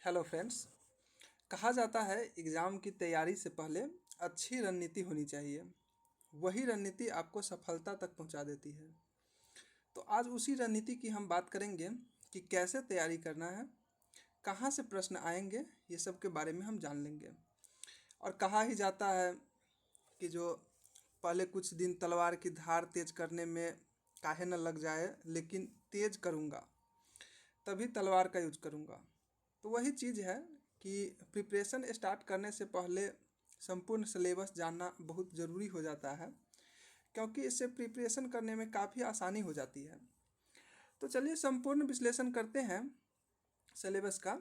Hello friends. कहा जाता है एग्ज़ाम की तैयारी से पहले अच्छी रणनीति होनी चाहिए। वही रणनीति आपको सफलता तक पहुंचा देती है। तो आज उसी रणनीति की हम बात करेंगे कि कैसे तैयारी करना है, कहाँ से प्रश्न आएंगे, ये सब के बारे में हम जान लेंगे। और कहा ही जाता है कि जो पहले कुछ दिन तलवार की धार तेज करने में काहे न लग जाए, लेकिन तेज करूँगा तभी तलवार का यूज करूँगा। तो वही चीज़ है कि प्रिपरेशन स्टार्ट करने से पहले संपूर्ण सिलेबस जानना बहुत ज़रूरी हो जाता है, क्योंकि इससे प्रिपरेशन करने में काफ़ी आसानी हो जाती है। तो चलिए संपूर्ण विश्लेषण करते हैं सिलेबस का।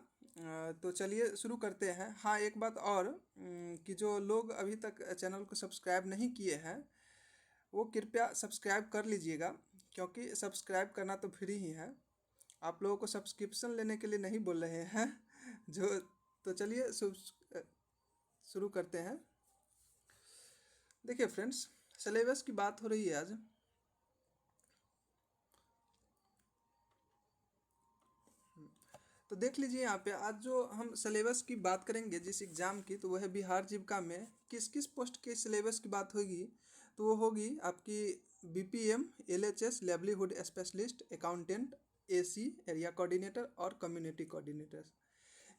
तो चलिए शुरू करते हैं। हाँ, एक बात और कि जो लोग अभी तक चैनल को सब्सक्राइब नहीं किए हैं वो कृपया सब्सक्राइब कर लीजिएगा, क्योंकि सब्सक्राइब करना तो फ्री ही है। आप लोगों को सब्सक्रिप्शन लेने के लिए नहीं बोल रहे हैं जो। तो चलिए शुरू करते हैं। देखिए फ्रेंड्स, सिलेबस की बात हो रही है आज। तो देख लीजिए यहाँ पे आज जो हम सिलेबस की बात करेंगे जिस एग्ज़ाम की, तो वह है बिहार जीविका में किस किस पोस्ट के सिलेबस की बात होगी। तो वो होगी आपकी BPM, LHS, livelihood specialist, accountant, AC area coordinator और कम्युनिटी कोऑर्डिनेटर।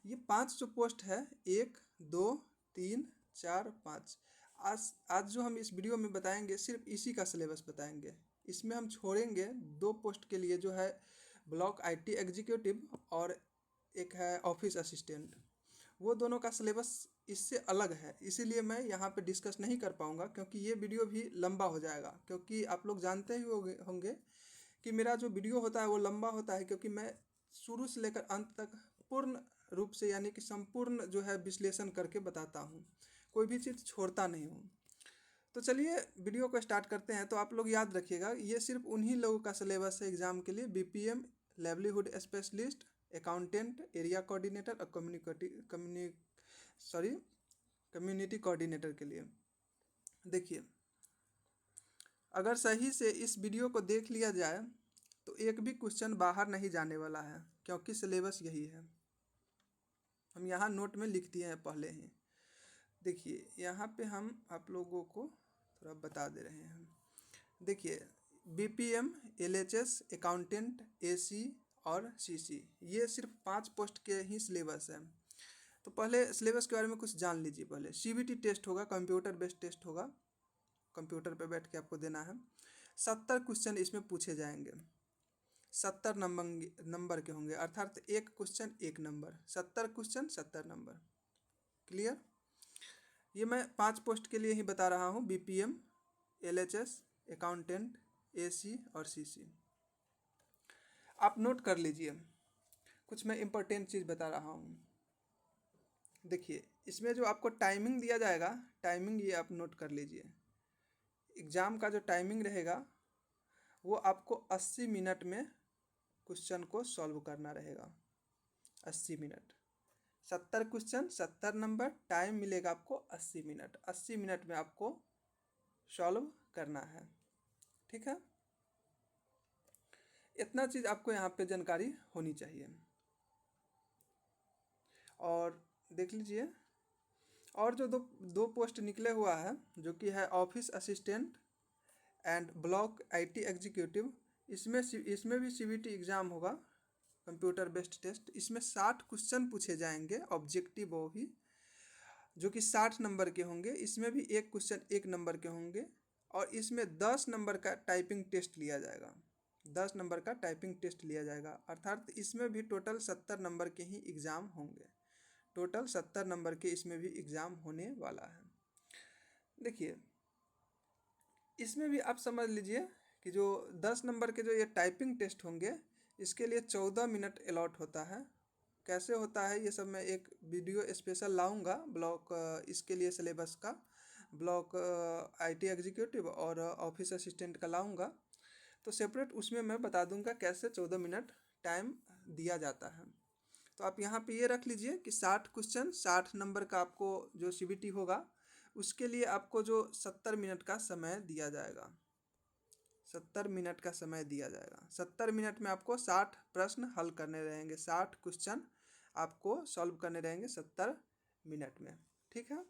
ये 5 जो पोस्ट है, 1, 2, 3, 4, 5। आज आज जो हम इस वीडियो में बताएंगे सिर्फ इसी का सिलेबस बताएंगे। इसमें हम छोड़ेंगे 2 पोस्ट के लिए, जो है ब्लॉक आईटी एग्जीक्यूटिव और एक है ऑफिस असिस्टेंट। वो दोनों का सिलेबस इससे अलग है, इसीलिए मैं यहाँ पे डिस्कस नहीं कर पाऊँगा, क्योंकि ये वीडियो भी लंबा हो जाएगा। क्योंकि आप लोग जानते ही होंगे कि मेरा जो वीडियो होता है वो लंबा होता है, क्योंकि मैं शुरू से लेकर अंत तक पूर्ण रूप से यानी कि संपूर्ण जो है विश्लेषण करके बताता हूँ, कोई भी चीज़ छोड़ता नहीं हूँ। तो चलिए वीडियो को स्टार्ट करते हैं। तो आप लोग याद रखिएगा, ये सिर्फ उन्हीं लोगों का सिलेबस है एग्ज़ाम के लिए, BPM, livelihood specialist, accountant, area coordinator और कम्युनिटी कोऑर्डिनेटर के लिए। देखिए, अगर सही से इस वीडियो को देख लिया जाए तो एक भी क्वेश्चन बाहर नहीं जाने वाला है, क्योंकि सिलेबस यही है। हम यहाँ नोट में लिख दिए हैं पहले ही। देखिए यहाँ पे हम आप लोगों को थोड़ा बता दे रहे हैं। देखिए, बीपीएम, एलएचएस, अकाउंटेंट, एसी और सीसी, ये सिर्फ 5 पोस्ट के ही सिलेबस है। तो पहले सिलेबस के बारे में कुछ जान लीजिए। पहले सीबीटी टेस्ट होगा, कंप्यूटर बेस्ड टेस्ट होगा, कंप्यूटर पे बैठ के आपको देना है। 70 क्वेश्चन इसमें पूछे जाएंगे। 70 नंबर के होंगे, अर्थात एक question 1 number, 70 question 70 number. Clear? ये मैं 5 पोस्ट के लिए ही बता रहा हूँ, बीपीएम, एलएचएस, अकाउंटेंट, एसी और सीसी। आप नोट कर लीजिए, कुछ मैं इम्पोर्टेंट चीज़ बता रहा हूँ। देखिए, इसमें जो आपको टाइमिंग दिया जाएगा, टाइमिंग ये आप नोट कर लीजिए। एग्ज़ाम का जो टाइमिंग रहेगा वो आपको 80 मिनट में क्वेश्चन को सॉल्व करना रहेगा। 80 मिनट, 70 क्वेश्चन 70 नंबर, टाइम मिलेगा आपको 80 मिनट। 80 मिनट में आपको सॉल्व करना है। ठीक है, इतना चीज़ आपको यहाँ पे जानकारी होनी चाहिए। और देख लीजिए, और जो दो दो पोस्ट निकले हुआ है, जो कि है office assistant and block IT executive, इसमें भी सीबीटी एग्ज़ाम होगा, कंप्यूटर बेस्ड टेस्ट। इसमें 60 क्वेश्चन पूछे जाएंगे, ऑब्जेक्टिव वो भी, जो कि 60 नंबर के होंगे। इसमें भी एक क्वेश्चन 1 नंबर के होंगे, और इसमें 10 नंबर का टाइपिंग टेस्ट लिया जाएगा। 10 नंबर का टाइपिंग टेस्ट लिया जाएगा, अर्थात इसमें भी टोटल 70 नंबर के ही एग्ज़ाम होंगे। टोटल 70 नंबर के इसमें भी एग्ज़ाम होने वाला है। देखिए, इसमें भी आप समझ लीजिए कि जो 10 नंबर के जो ये टाइपिंग टेस्ट होंगे, इसके लिए 14 मिनट अलॉट होता है। कैसे होता है ये सब मैं एक वीडियो स्पेशल लाऊंगा, ब्लॉक इसके लिए सिलेबस का, ब्लॉक आईटी एग्जीक्यूटिव और ऑफिस असिस्टेंट का लाऊंगा। तो सेपरेट उसमें मैं बता दूंगा कैसे 14 मिनट टाइम दिया जाता है। तो आप यहाँ पे ये रख लीजिए कि 60 क्वेश्चन 60 नंबर का आपको जो सीबीटी होगा, उसके लिए आपको जो 70 मिनट का समय दिया जाएगा। 70 मिनट का समय दिया जाएगा। 70 मिनट में आपको 60 प्रश्न हल करने रहेंगे, 60 क्वेश्चन आपको सॉल्व करने रहेंगे 70 मिनट में, ठीक है।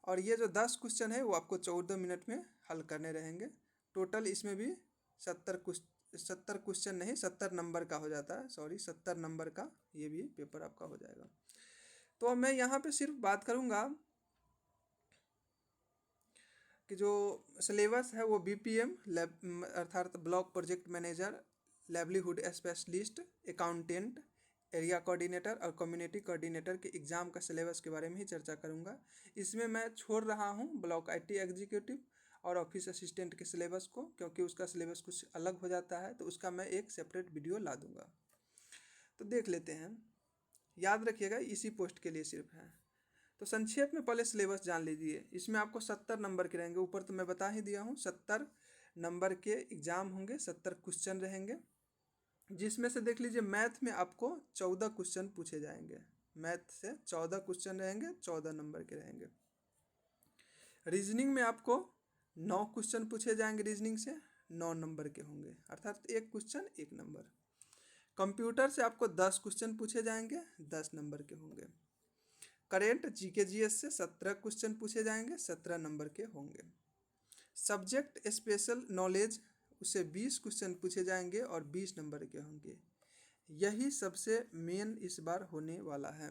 और ये जो 10 क्वेश्चन है वो आपको 14 मिनट में हल करने रहेंगे। टोटल इसमें भी 70 क्वेश्चन नहीं 70 नंबर का हो जाता है, सॉरी 70 नंबर का ये भी पेपर आपका हो जाएगा। तो अब मैं यहाँ पे सिर्फ बात करूँगा कि जो सिलेबस है वो BPM अर्थात block project manager, livelihood specialist, accountant, area coordinator और कम्युनिटी कोऑर्डिनेटर के एग्ज़ाम का सिलेबस के बारे में ही चर्चा करूंगा। इसमें मैं छोड़ रहा हूं ब्लॉक IT एग्जीक्यूटिव और ऑफिस असिस्टेंट के सिलेबस को, क्योंकि उसका सिलेबस कुछ अलग हो जाता है, तो उसका मैं एक सेपरेट वीडियो ला दूंगा। तो देख लेते हैं, याद रखिएगा इसी पोस्ट के लिए सिर्फ है। तो संक्षेप में पहले सिलेबस जान लीजिए। इसमें आपको 70 नंबर के रहेंगे, ऊपर तो मैं बता ही दिया हूँ 70 नंबर के एग्जाम होंगे, 70 क्वेश्चन रहेंगे, जिसमें से देख लीजिए मैथ में आपको 14 क्वेश्चन पूछे जाएंगे। मैथ से 14 क्वेश्चन रहेंगे, 14 नंबर के रहेंगे। रीजनिंग में आपको 9 क्वेश्चन पूछे जाएंगे, रीजनिंग से 9 नंबर के होंगे, अर्थात एक क्वेश्चन 1 नंबर। कंप्यूटर से आपको 10 क्वेश्चन पूछे जाएंगे, 10 नंबर के होंगे। करेंट GK GS से 17 क्वेश्चन पूछे जाएंगे, 17 नंबर के होंगे। सब्जेक्ट स्पेशल नॉलेज उससे 20 क्वेश्चन पूछे जाएंगे और 20 नंबर के होंगे। यही सबसे मेन इस बार होने वाला है।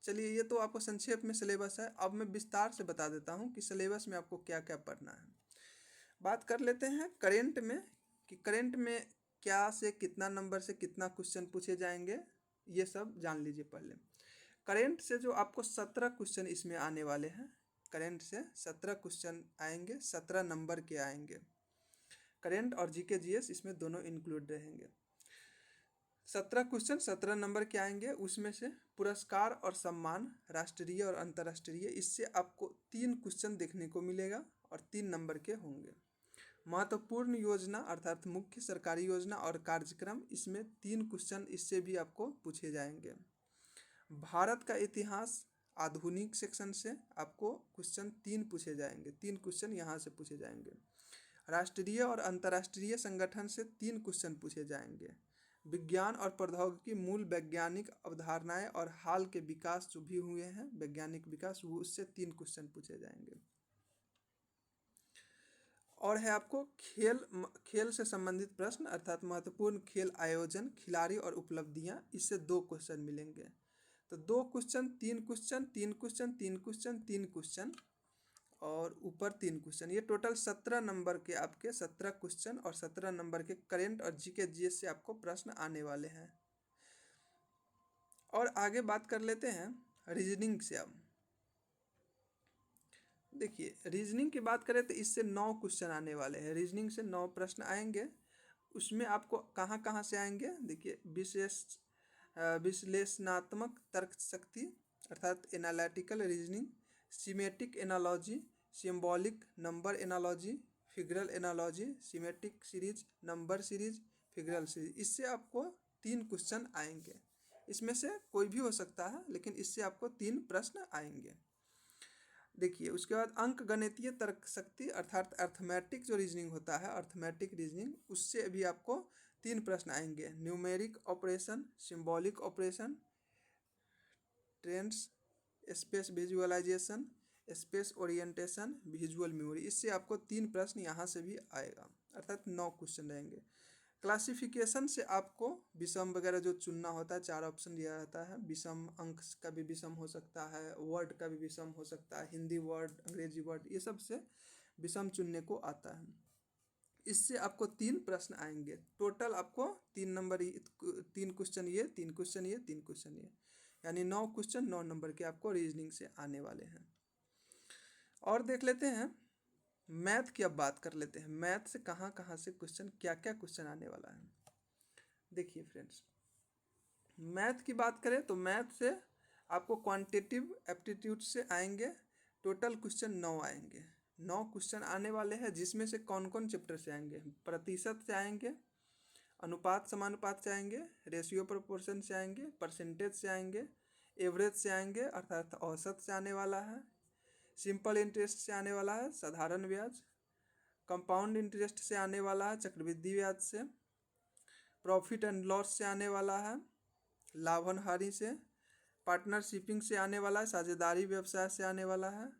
चलिए, ये तो आपको संक्षेप में सिलेबस है। अब मैं विस्तार से बता देता हूँ कि सिलेबस में आपको क्या क्या पढ़ना है। बात कर लेते हैं करेंट में, कि करेंट में क्या से कितना नंबर से कितना क्वेश्चन पूछे जाएंगे, ये सब जान लीजिए पहले। करेंट से जो आपको 17 क्वेश्चन इसमें आने वाले हैं, करेंट से 17 क्वेश्चन आएंगे, 17 नंबर के आएंगे। करेंट और GK GS इसमें दोनों इंक्लूड रहेंगे। 17 क्वेश्चन 17 नंबर के आएंगे। उसमें से पुरस्कार और सम्मान, राष्ट्रीय और अंतर्राष्ट्रीय, इससे आपको 3 क्वेश्चन देखने को मिलेगा और 3 नंबर के होंगे। महत्वपूर्ण योजना अर्थात मुख्य सरकारी योजना और कार्यक्रम, इसमें 3 क्वेश्चन इससे भी आपको पूछे जाएंगे। भारत का इतिहास आधुनिक सेक्शन से आपको क्वेश्चन 3 पूछे जाएंगे, 3 क्वेश्चन यहाँ से पूछे जाएंगे। राष्ट्रीय और अंतर्राष्ट्रीय संगठन से 3 क्वेश्चन पूछे जाएंगे। विज्ञान और प्रौद्योगिकी मूल वैज्ञानिक अवधारणाएं और हाल के विकास जो भी हुए हैं वैज्ञानिक विकास, वो उससे 3 क्वेश्चन पूछे जाएंगे। और है आपको खेल से संबंधित प्रश्न अर्थात महत्वपूर्ण खेल आयोजन, खिलाड़ी और उपलब्धियां, इससे 2 क्वेश्चन मिलेंगे। तो 2 question 3 question 3 question 3 question 3 question और ऊपर 3 क्वेश्चन, ये टोटल 17 नंबर के आपके 17 क्वेश्चन और 17 नंबर के करेंट और GK GS से आपको प्रश्न आने वाले हैं। और आगे बात कर लेते हैं रीजनिंग से। अब देखिए, रीजनिंग की बात करें तो इससे 9 क्वेश्चन आने वाले हैं। रीजनिंग से 9 प्रश्न आएंगे। उसमें आपको कहाँ कहाँ से आएंगे, देखिए, विश्लेषणात्मक तर्क शक्ति अर्थात analytical reasoning, schematic analogy, symbolic number analogy, figural analogy, schematic series, number series, figural series, इससे आपको 3 क्वेश्चन आएंगे। इसमें से कोई भी हो सकता है, लेकिन इससे आपको 3 प्रश्न आएंगे। देखिए, उसके बाद अंक गणितीय तर्क शक्ति अर्थात अर्थमेटिक जो रीजनिंग होता है, अर्थमेटिक रीजनिंग, उससे भी आपको 3 प्रश्न आएंगे। Numeric operation, symbolic operation, trends, space visualisation, space orientation, visual memory, इससे आपको 3 प्रश्न यहाँ से भी आएगा, अर्थात 9 क्वेश्चन रहेंगे। क्लासिफिकेशन से आपको विषम वगैरह जो चुनना होता है, 4 ऑप्शन दिया रहता है। विषम अंक का भी विषम हो सकता है, वर्ड का भी विषम हो सकता है, हिंदी वर्ड, अंग्रेजी वर्ड, ये सब से विषम चुनने को आता है। इससे आपको 3 प्रश्न आएंगे। टोटल आपको 3 नंबर 3 क्वेश्चन ये, 3 क्वेश्चन ये, 3 क्वेश्चन ये, यानी 9 क्वेश्चन 9 नंबर के आपको रीजनिंग से आने वाले हैं। और देख लेते हैं मैथ की। अब बात कर लेते हैं मैथ से कहाँ कहाँ से क्वेश्चन, क्या क्या क्वेश्चन आने वाला है। देखिए फ्रेंड्स, मैथ की बात करें तो मैथ से आपको क्वांटिटेटिव एप्टीट्यूड से आएंगे। टोटल क्वेश्चन 9 आएंगे, 9 क्वेश्चन आने वाले हैं, जिसमें से कौन कौन चैप्टर से आएंगे। प्रतिशत से आएंगे, अनुपात समानुपात से आएंगे, रेशियो प्रोपोर्शन से आएंगे, परसेंटेज से आएंगे, एवरेज से आएंगे अर्थात औसत से आने वाला है, सिंपल इंटरेस्ट से आने वाला है, साधारण ब्याज, कंपाउंड इंटरेस्ट से आने वाला है, चक्रवृद्धि ब्याज से, प्रॉफिट एंड लॉस से आने वाला है, लाभ और हानि से, पार्टनरशिपिंग से आने वाला है, साझेदारी व्यवसाय से आने वाला है,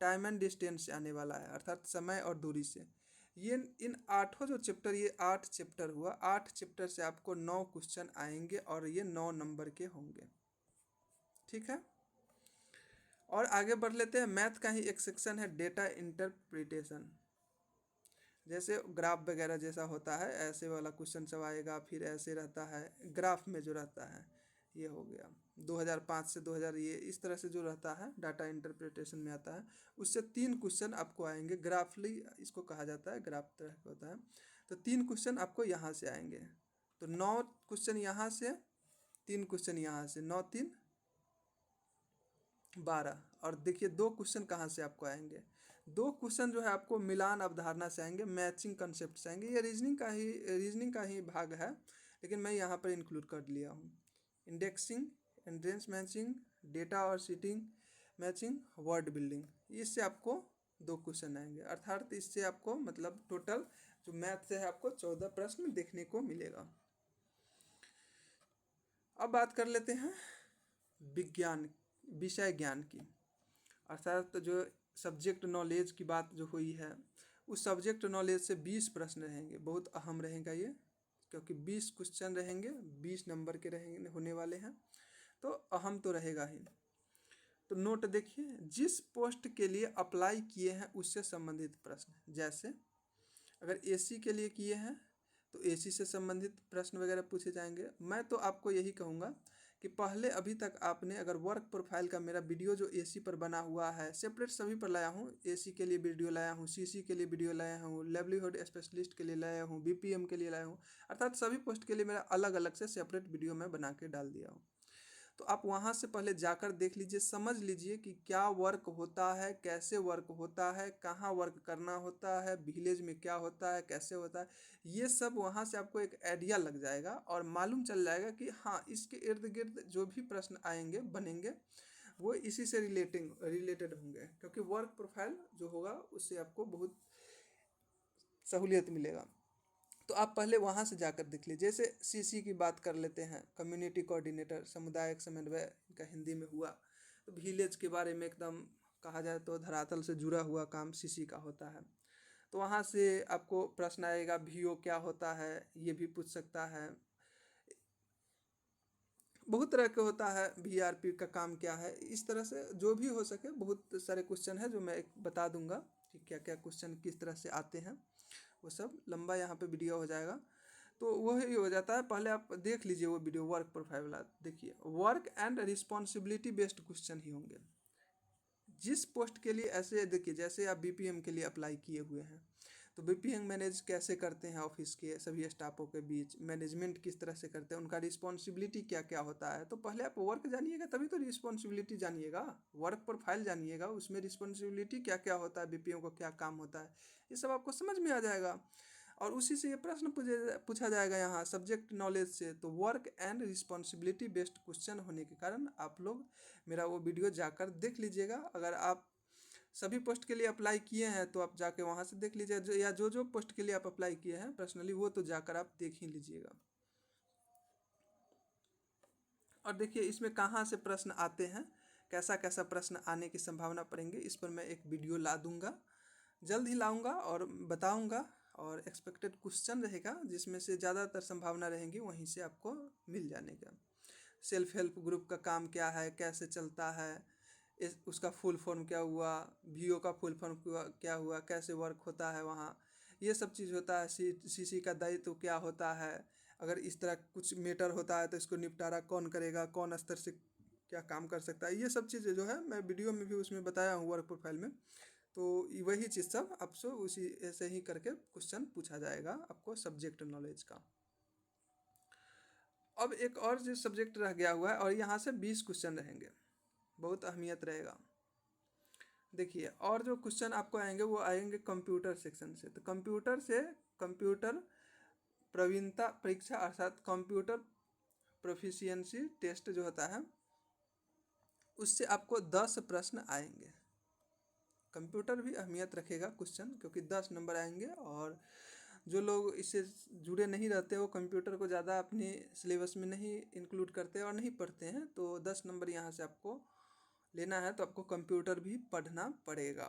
टाइम एंड डिस्टेंस से आने वाला है अर्थात समय और दूरी से। ये इन आठों जो चैप्टर, ये 8 चैप्टर हुआ, 8 चैप्टर से आपको 9 क्वेश्चन आएंगे और ये 9 नंबर के होंगे। ठीक है, और आगे बढ़ लेते हैं। मैथ का ही एक सेक्शन है डेटा इंटरप्रिटेशन। जैसे ग्राफ वगैरह जैसा होता है ऐसे वाला क्वेश्चन सब आएगा, फिर ऐसे रहता है ग्राफ में जो रहता है, ये हो गया 2005 से 2000, ये इस तरह से जो रहता है डाटा इंटरप्रिटेशन में आता है। उससे 3 क्वेश्चन आपको आएंगे, ग्राफली इसको कहा जाता है, ग्राफ तरह का होता है। तो 3 क्वेश्चन आपको यहाँ से आएंगे, तो 9 क्वेश्चन यहाँ से, 3 क्वेश्चन यहाँ से, 9 3 12। और देखिए 2 क्वेश्चन कहाँ से आपको आएंगे, 2 क्वेश्चन जो है आपको मिलान अवधारणा से आएंगे, मैचिंग कंसेप्ट से आएंगे। ये रीजनिंग का ही भाग है, लेकिन मैं यहाँ पर इंक्लूड कर लिया हूँ। इंडेक्सिंग, एंट्रेंस मैचिंग, डेटा और सीटिंग मैचिंग, वर्ड बिल्डिंग, इससे आपको 2 क्वेश्चन आएंगे। अर्थात इससे आपको मतलब टोटल जो मैथ से है आपको 14 प्रश्न देखने को मिलेगा। अब बात कर लेते हैं विज्ञान विषय ज्ञान की, अर्थात तो जो सब्जेक्ट नॉलेज की बात जो हुई है, उस सब्जेक्ट नॉलेज से 20 प्रश्न रहेंगे। बहुत अहम रहेगा ये, क्योंकि 20 क्वेश्चन रहेंगे, 20 नंबर के रहेंगे, होने वाले हैं, तो अहम तो रहेगा ही। तो नोट देखिए, जिस पोस्ट के लिए अप्लाई किए हैं उससे संबंधित प्रश्न। जैसे अगर एसी के लिए किए हैं तो एसी से संबंधित प्रश्न वगैरह पूछे जाएंगे। मैं तो आपको यही कहूँगा कि पहले अभी तक आपने अगर वर्क प्रोफाइल का मेरा वीडियो जो एसी पर बना हुआ है, सेपरेट सभी पर लाया हूँ, एसी के लिए वीडियो लाया हूँ, सीसी के लिए वीडियो लाया हूँ, लाइवलीहुड स्पेशलिस्ट के लिए लाया हूँ, बीपीएम के लिए लाया हूँ, अर्थात सभी पोस्ट के लिए मेरा अलग अलग से सेपरेट वीडियो मैं बना के डाल दिया हूँ। तो आप वहाँ से पहले जाकर देख लीजिए, समझ लीजिए कि क्या वर्क होता है, कैसे वर्क होता है, कहाँ वर्क करना होता है, विलेज में क्या होता है, कैसे होता है, ये सब वहाँ से आपको एक आइडिया लग जाएगा और मालूम चल जाएगा कि हाँ इसके इर्द गिर्द जो भी प्रश्न आएंगे बनेंगे वो इसी से रिलेटेड होंगे, क्योंकि वर्क प्रोफाइल जो होगा उससे आपको बहुत सहूलियत मिलेगा। तो आप पहले वहाँ से जाकर देख लीजिए। जैसे सीसी की बात कर लेते हैं, कम्युनिटी कोऑर्डिनेटर, सामुदायिक समन्वय का हिंदी में हुआ, तो विलेज के बारे में एकदम कहा जाए तो धरातल से जुड़ा हुआ काम सीसी का होता है। तो वहाँ से आपको प्रश्न आएगा वीओ क्या होता है, ये भी पूछ सकता है। बहुत तरह के होता है, वीआरपी का काम क्या है, इस तरह से जो भी हो सके बहुत सारे क्वेश्चन है जो मैं एक बता दूंगा कि क्या क्या क्वेश्चन किस तरह से आते हैं। वो सब लंबा यहाँ पे वीडियो हो जाएगा, तो वो ही हो जाता है। पहले आप देख लीजिए वो वीडियो वर्क प्रोफाइल वाला, देखिए work and responsibility based question ही होंगे। जिस पोस्ट के लिए ऐसे देखिए, जैसे आप बीपीएम के लिए अप्लाई किए हुए हैं, तो बीपीएम मैनेज कैसे करते हैं ऑफिस के सभी स्टाफों के बीच, मैनेजमेंट किस तरह से करते हैं, उनका रिस्पॉन्सिबिलिटी क्या क्या होता है। तो पहले आप वर्क जानिएगा तभी तो रिस्पॉन्सिबिलिटी जानिएगा, वर्क प्रोफाइल जानिएगा, उसमें रिस्पॉन्सिबिलिटी क्या क्या होता है, बीपीएम को क्या काम होता है, ये सब आपको समझ में आ जाएगा। और उसी से ये प्रश्न पूछा जाएगा यहाँ सब्जेक्ट नॉलेज से। तो work and responsibility based question होने के कारण आप लोग मेरा वो वीडियो जाकर देख लीजिएगा। अगर आप सभी पोस्ट के लिए अप्लाई किए हैं तो आप जाके वहाँ से देख लीजिए, या जो पोस्ट के लिए आप अप्लाई किए हैं पर्सनली वो तो जाकर आप देख ही लीजिएगा। और देखिए इसमें कहाँ से प्रश्न आते हैं, कैसा कैसा प्रश्न आने की संभावना पड़ेंगे, इस पर मैं एक वीडियो ला दूंगा, जल्द ही लाऊंगा और बताऊंगा। और एक्सपेक्टेड क्वेश्चन रहेगा जिसमें से ज़्यादातर संभावना रहेंगी वहीं से आपको मिल जाने का। सेल्फ हेल्प ग्रुप का काम क्या है, कैसे चलता है, इस उसका फुल फॉर्म क्या हुआ, वीओ का फुल फॉर्म क्या हुआ, कैसे वर्क होता है वहाँ, ये सब चीज़ होता है। सीसी का दायित्व तो क्या होता है, अगर इस तरह कुछ मैटर होता है तो इसको निपटारा कौन करेगा, कौन स्तर से क्या काम कर सकता है, ये सब चीज़ें जो है मैं वीडियो में भी उसमें बताया हूँ वर्क प्रोफाइल में। तो वही चीज़ सब आपसे उसी ऐसे ही करके क्वेश्चन पूछा जाएगा आपको सब्जेक्ट नॉलेज का। अब एक और जो सब्जेक्ट रह गया हुआ है, और यहाँ से 20 क्वेश्चन रहेंगे, बहुत अहमियत रहेगा। देखिए और जो क्वेश्चन आपको आएंगे वो आएंगे कंप्यूटर सेक्शन से। तो कंप्यूटर से कंप्यूटर प्रवीणता परीक्षा अर्थात कंप्यूटर प्रोफिशिएंसी टेस्ट जो होता है उससे आपको 10 प्रश्न आएंगे। कंप्यूटर भी अहमियत रखेगा क्वेश्चन, क्योंकि 10 नंबर आएंगे और जो लोग इससे जुड़े नहीं रहते वो कंप्यूटर को ज़्यादा अपने सिलेबस में नहीं इंक्लूड करते और नहीं पढ़ते हैं, तो 10 नंबर यहाँ से आपको लेना है तो आपको कंप्यूटर भी पढ़ना पड़ेगा।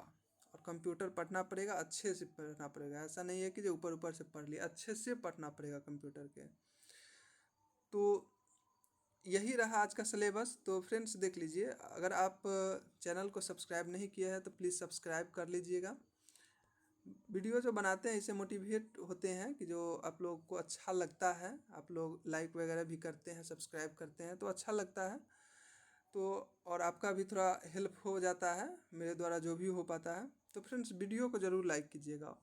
और कंप्यूटर पढ़ना पड़ेगा, अच्छे से पढ़ना पड़ेगा। ऐसा नहीं है कि जो ऊपर ऊपर से पढ़ लिया, अच्छे से पढ़ना पड़ेगा कंप्यूटर के। तो यही रहा आज का सिलेबस। तो फ्रेंड्स देख लीजिए, अगर आप चैनल को सब्सक्राइब नहीं किया है तो प्लीज़ सब्सक्राइब कर लीजिएगा। वीडियो जो बनाते हैं इससे मोटिवेट होते हैं कि जो आप लोग को अच्छा लगता है, आप लोग लाइक वगैरह भी करते हैं, सब्सक्राइब करते हैं तो अच्छा लगता है। तो और आपका भी थोड़ा हेल्प हो जाता है मेरे द्वारा जो भी हो पाता है। तो फ्रेंड्स वीडियो को ज़रूर लाइक कीजिएगा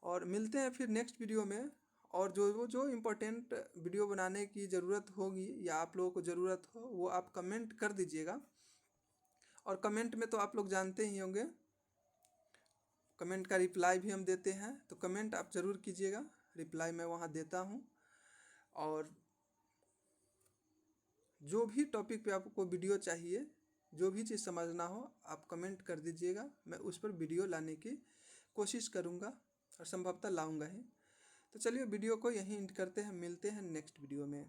और मिलते हैं फिर नेक्स्ट वीडियो में। और जो इम्पोर्टेंट वीडियो बनाने की ज़रूरत होगी या आप लोगों को ज़रूरत हो वो आप कमेंट कर दीजिएगा। और कमेंट में तो आप लोग जानते ही होंगे, कमेंट का रिप्लाई भी हम देते हैं, तो कमेंट आप ज़रूर कीजिएगा, रिप्लाई मैं वहाँ देता हूँ। और जो भी टॉपिक पे आपको वीडियो चाहिए, जो भी चीज़ समझना हो आप कमेंट कर दीजिएगा, मैं उस पर वीडियो लाने की कोशिश करूँगा और संभवतः लाऊंगा ही। तो चलिए वीडियो को यहीं एंड करते हैं, मिलते हैं नेक्स्ट वीडियो में।